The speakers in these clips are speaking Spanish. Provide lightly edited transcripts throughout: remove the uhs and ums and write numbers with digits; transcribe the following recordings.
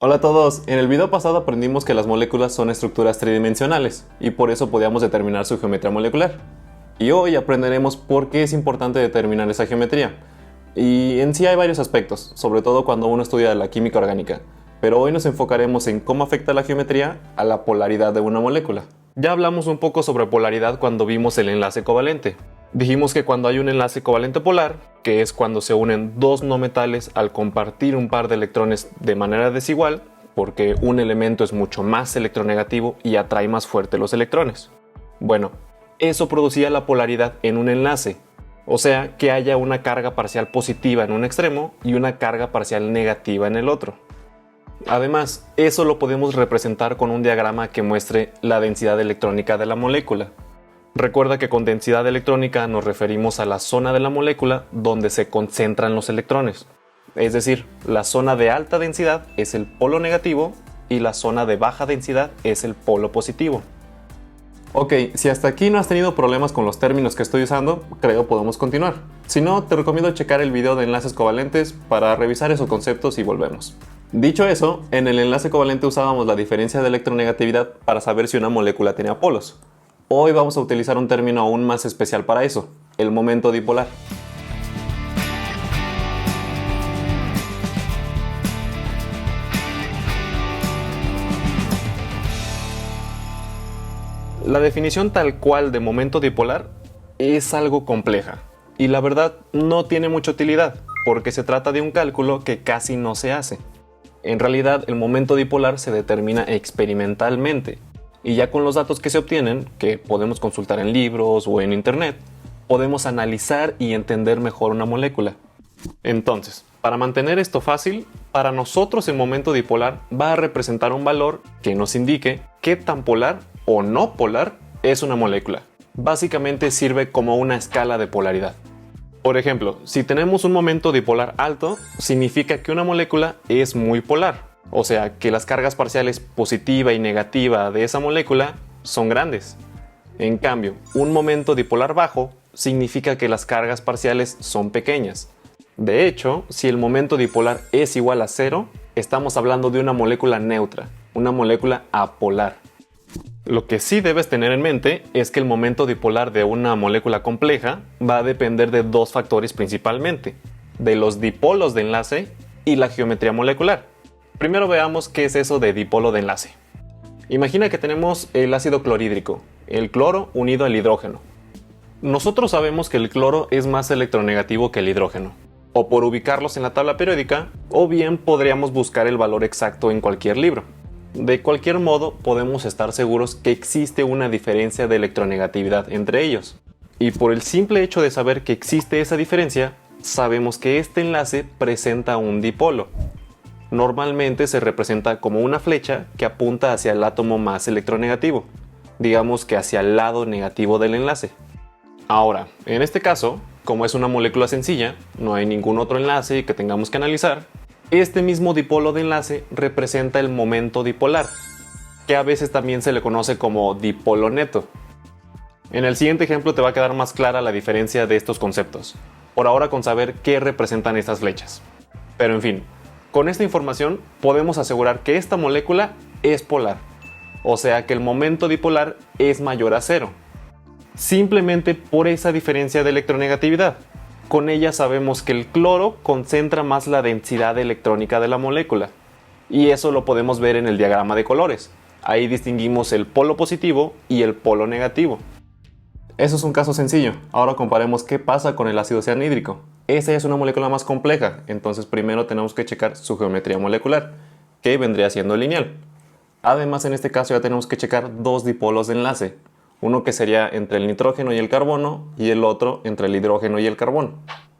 Hola a todos, en el video pasado aprendimos que las moléculas son estructuras tridimensionales y por eso podíamos determinar su geometría molecular. Y hoy aprenderemos por qué es importante determinar esa geometría. Y en sí hay varios aspectos, sobre todo cuando uno estudia la química orgánica, pero hoy nos enfocaremos en cómo afecta la geometría a la polaridad de una molécula. Ya hablamos un poco sobre polaridad cuando vimos el enlace covalente. Dijimos que cuando hay un enlace covalente polar, que es cuando se unen dos no metales al compartir un par de electrones de manera desigual, porque un elemento es mucho más electronegativo y atrae más fuerte los electrones. Bueno, eso producía la polaridad en un enlace, o sea que haya una carga parcial positiva en un extremo y una carga parcial negativa en el otro. Además, eso lo podemos representar con un diagrama que muestre la densidad electrónica de la molécula. Recuerda que con densidad electrónica nos referimos a la zona de la molécula donde se concentran los electrones. Es decir, la zona de alta densidad es el polo negativo y la zona de baja densidad es el polo positivo. Ok, si hasta aquí no has tenido problemas con los términos que estoy usando, creo podemos continuar. Si no, te recomiendo checar el video de enlaces covalentes para revisar esos conceptos y volvemos. Dicho eso, en el enlace covalente usábamos la diferencia de electronegatividad para saber si una molécula tenía polos. Hoy vamos a utilizar un término aún más especial para eso, el momento dipolar. La definición tal cual de momento dipolar es algo compleja y la verdad no tiene mucha utilidad porque se trata de un cálculo que casi no se hace. En realidad el momento dipolar se determina experimentalmente y ya con los datos que se obtienen, que podemos consultar en libros o en internet, podemos analizar y entender mejor una molécula. Entonces, para mantener esto fácil, para nosotros el momento dipolar va a representar un valor que nos indique qué tan polar o no polar es una molécula. Básicamente sirve como una escala de polaridad. Por ejemplo, si tenemos un momento dipolar alto, significa que una molécula es muy polar. O sea, que las cargas parciales positiva y negativa de esa molécula son grandes. En cambio, un momento dipolar bajo significa que las cargas parciales son pequeñas. De hecho, si el momento dipolar es igual a cero, estamos hablando de una molécula neutra, una molécula apolar. Lo que sí debes tener en mente es que el momento dipolar de una molécula compleja va a depender de dos factores principalmente, de los dipolos de enlace y la geometría molecular. Primero veamos qué es eso de dipolo de enlace. Imagina que tenemos el ácido clorhídrico, el cloro unido al hidrógeno. Nosotros sabemos que el cloro es más electronegativo que el hidrógeno, o por ubicarlos en la tabla periódica, o bien podríamos buscar el valor exacto en cualquier libro. De cualquier modo, podemos estar seguros que existe una diferencia de electronegatividad entre ellos. Y por el simple hecho de saber que existe esa diferencia, sabemos que este enlace presenta un dipolo. Normalmente se representa como una flecha que apunta hacia el átomo más electronegativo, digamos que hacia el lado negativo del enlace. Ahora, en este caso, como es una molécula sencilla, no hay ningún otro enlace que tengamos que analizar, este mismo dipolo de enlace representa el momento dipolar, que a veces también se le conoce como dipolo neto. En el siguiente ejemplo te va a quedar más clara la diferencia de estos conceptos, por ahora con saber qué representan estas flechas. Pero en fin, con esta información podemos asegurar que esta molécula es polar, o sea que el momento dipolar es mayor a cero, simplemente por esa diferencia de electronegatividad. Con ella sabemos que el cloro concentra más la densidad electrónica de la molécula, y eso lo podemos ver en el diagrama de colores. Ahí distinguimos el polo positivo y el polo negativo. Eso es un caso sencillo. Ahora comparemos qué pasa con el ácido cianhídrico. Esa es una molécula más compleja, entonces primero tenemos que checar su geometría molecular, que vendría siendo lineal. Además, en este caso ya tenemos que checar dos dipolos de enlace, uno que sería entre el nitrógeno y el carbono y el otro entre el hidrógeno y el carbono.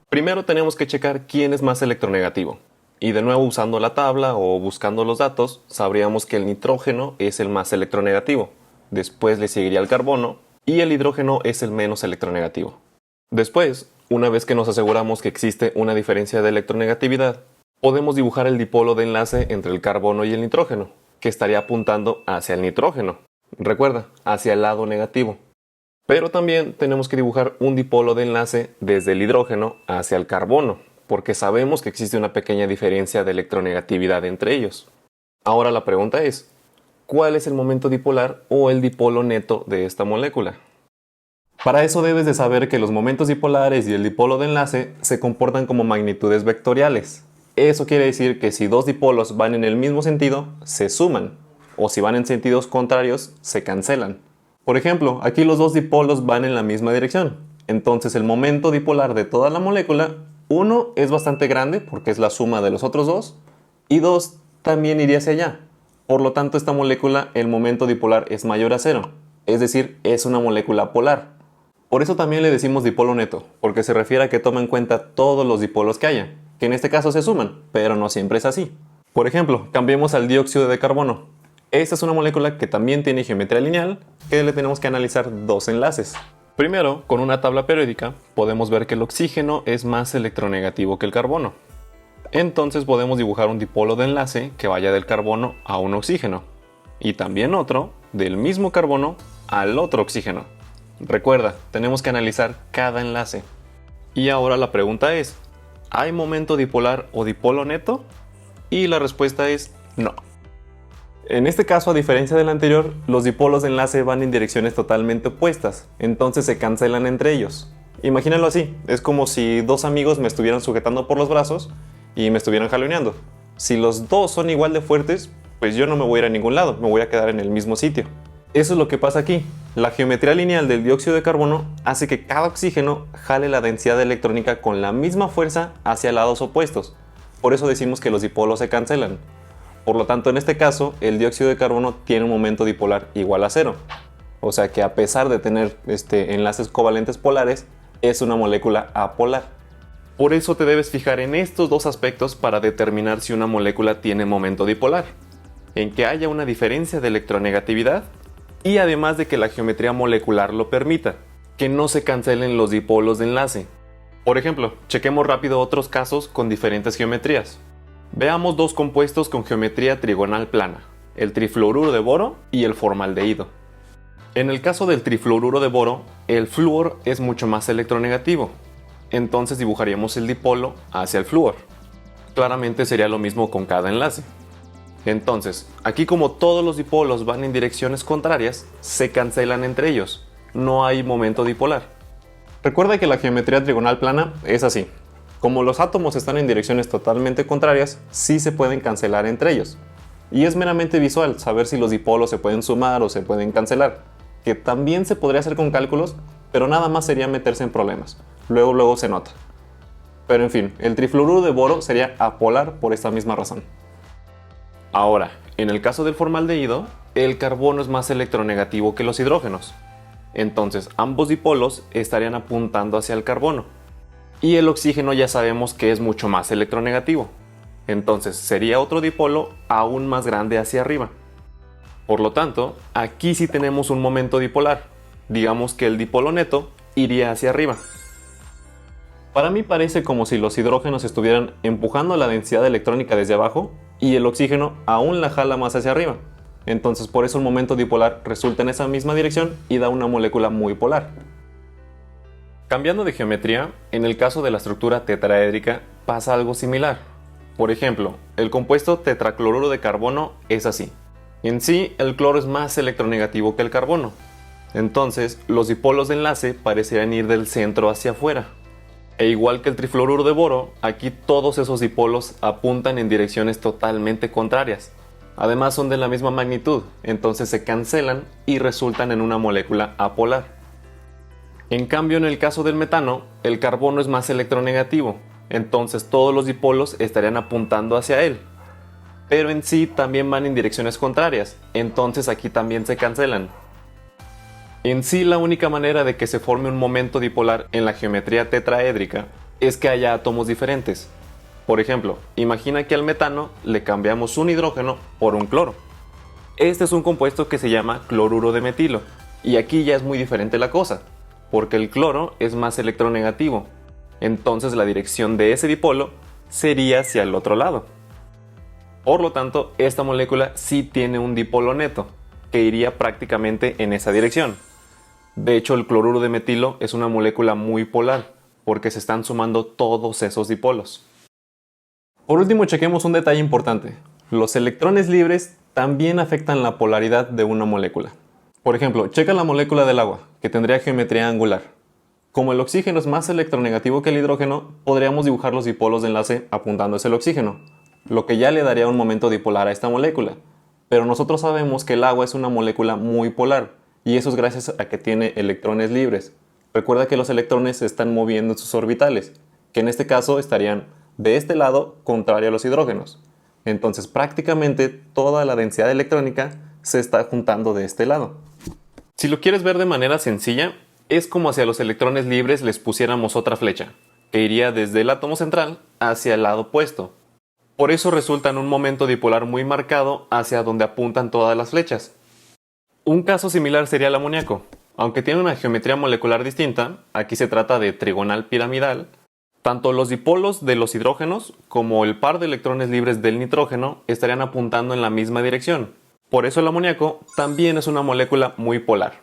Primero tenemos que checar quién es más electronegativo. Y de nuevo usando la tabla o buscando los datos, sabríamos que el nitrógeno es el más electronegativo. Después le seguiría el carbono y el hidrógeno es el menos electronegativo. Después, una vez que nos aseguramos que existe una diferencia de electronegatividad, podemos dibujar el dipolo de enlace entre el carbono y el nitrógeno, que estaría apuntando hacia el nitrógeno. Recuerda, hacia el lado negativo. Pero también tenemos que dibujar un dipolo de enlace desde el hidrógeno hacia el carbono, porque sabemos que existe una pequeña diferencia de electronegatividad entre ellos. Ahora la pregunta es, ¿cuál es el momento dipolar o el dipolo neto de esta molécula? Para eso debes de saber que los momentos dipolares y el dipolo de enlace se comportan como magnitudes vectoriales. Eso quiere decir que si dos dipolos van en el mismo sentido, se suman, o si van en sentidos contrarios, se cancelan. Por ejemplo, aquí los dos dipolos van en la misma dirección. Entonces el momento dipolar de toda la molécula, 1 es bastante grande porque es la suma de los otros dos, y 2 también iría hacia allá. Por lo tanto, esta molécula, el momento dipolar es mayor a 0, es decir, es una molécula polar. Por eso también le decimos dipolo neto, porque se refiere a que toma en cuenta todos los dipolos que haya, que en este caso se suman, pero no siempre es así. Por ejemplo, cambiemos al dióxido de carbono. Esta es una molécula que también tiene geometría lineal, que le tenemos que analizar dos enlaces. Primero, con una tabla periódica, podemos ver que el oxígeno es más electronegativo que el carbono. Entonces podemos dibujar un dipolo de enlace que vaya del carbono a un oxígeno, y también otro del mismo carbono al otro oxígeno. Recuerda, tenemos que analizar cada enlace. Y ahora la pregunta es, ¿hay momento dipolar o dipolo neto? Y la respuesta es no. En este caso, a diferencia del anterior, los dipolos de enlace van en direcciones totalmente opuestas, entonces se cancelan entre ellos. Imagínalo así, es como si dos amigos me estuvieran sujetando por los brazos y me estuvieran jaloneando. Si los dos son igual de fuertes, pues yo no me voy a ir a ningún lado, me voy a quedar en el mismo sitio. Eso es lo que pasa aquí. La geometría lineal del dióxido de carbono hace que cada oxígeno jale la densidad electrónica con la misma fuerza hacia lados opuestos. Por eso decimos que los dipolos se cancelan. Por lo tanto, en este caso, el dióxido de carbono tiene un momento dipolar igual a 0. O sea que a pesar de tener enlaces covalentes polares, es una molécula apolar. Por eso te debes fijar en estos dos aspectos para determinar si una molécula tiene momento dipolar. En que haya una diferencia de electronegatividad y además de que la geometría molecular lo permita, que no se cancelen los dipolos de enlace. Por ejemplo, chequemos rápido otros casos con diferentes geometrías. Veamos dos compuestos con geometría trigonal plana, el trifluoruro de boro y el formaldehído. En el caso del trifluoruro de boro, el flúor es mucho más electronegativo, entonces dibujaríamos el dipolo hacia el flúor. Claramente sería lo mismo con cada enlace. Entonces, aquí como todos los dipolos van en direcciones contrarias, se cancelan entre ellos. No hay momento dipolar. Recuerda que la geometría trigonal plana es así. Como los átomos están en direcciones totalmente contrarias, sí se pueden cancelar entre ellos. Y es meramente visual saber si los dipolos se pueden sumar o se pueden cancelar, que también se podría hacer con cálculos, pero nada más sería meterse en problemas. Luego se nota. Pero en fin, el trifluoruro de boro sería apolar por esta misma razón. Ahora, en el caso del formaldehído, el carbono es más electronegativo que los hidrógenos. Entonces, ambos dipolos estarían apuntando hacia el carbono. Y el oxígeno ya sabemos que es mucho más electronegativo. Entonces, sería otro dipolo aún más grande hacia arriba. Por lo tanto, aquí sí tenemos un momento dipolar. Digamos que el dipolo neto iría hacia arriba. Para mí parece como si los hidrógenos estuvieran empujando la densidad electrónica desde abajo y el oxígeno aún la jala más hacia arriba. Entonces por eso el momento dipolar resulta en esa misma dirección y da una molécula muy polar. Cambiando de geometría, en el caso de la estructura tetraédrica pasa algo similar. Por ejemplo, el compuesto tetracloruro de carbono es así. En sí, el cloro es más electronegativo que el carbono. Entonces, los dipolos de enlace parecerían ir del centro hacia afuera. E igual que el trifluoruro de boro, aquí todos esos dipolos apuntan en direcciones totalmente contrarias. Además son de la misma magnitud, entonces se cancelan y resultan en una molécula apolar. En cambio, en el caso del metano, el carbono es más electronegativo, entonces todos los dipolos estarían apuntando hacia él. Pero en sí también van en direcciones contrarias, entonces aquí también se cancelan. En sí, la única manera de que se forme un momento dipolar en la geometría tetraédrica es que haya átomos diferentes. Por ejemplo, imagina que al metano le cambiamos un hidrógeno por un cloro. Este es un compuesto que se llama cloruro de metilo, y aquí ya es muy diferente la cosa, porque el cloro es más electronegativo, entonces la dirección de ese dipolo sería hacia el otro lado. Por lo tanto, esta molécula sí tiene un dipolo neto, que iría prácticamente en esa dirección. De hecho, el cloruro de metilo es una molécula muy polar, porque se están sumando todos esos dipolos. Por último, chequemos un detalle importante. Los electrones libres también afectan la polaridad de una molécula. Por ejemplo, checa la molécula del agua, que tendría geometría angular. Como el oxígeno es más electronegativo que el hidrógeno, podríamos dibujar los dipolos de enlace apuntando hacia el oxígeno, lo que ya le daría un momento dipolar a esta molécula. Pero nosotros sabemos que el agua es una molécula muy polar, y eso es gracias a que tiene electrones libres. Recuerda que los electrones se están moviendo en sus orbitales, que en este caso estarían de este lado contrario a los hidrógenos. Entonces prácticamente toda la densidad electrónica se está juntando de este lado. Si lo quieres ver de manera sencilla, es como si a los electrones libres les pusiéramos otra flecha, que iría desde el átomo central hacia el lado opuesto. Por eso resulta en un momento dipolar muy marcado hacia donde apuntan todas las flechas. Un caso similar sería el amoníaco. Aunque tiene una geometría molecular distinta, aquí se trata de trigonal piramidal, tanto los dipolos de los hidrógenos como el par de electrones libres del nitrógeno estarían apuntando en la misma dirección. Por eso el amoníaco también es una molécula muy polar.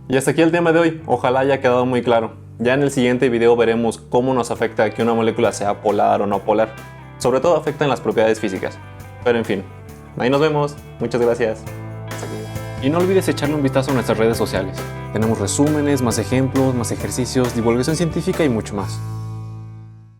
Y hasta aquí el tema de hoy, ojalá haya quedado muy claro. Ya en el siguiente video veremos cómo nos afecta que una molécula sea polar o no polar. Sobre todo afecta en las propiedades físicas. Pero en fin, ahí nos vemos, muchas gracias. Y no olvides echarle un vistazo a nuestras redes sociales. Tenemos resúmenes, más ejemplos, más ejercicios, divulgación científica y mucho más.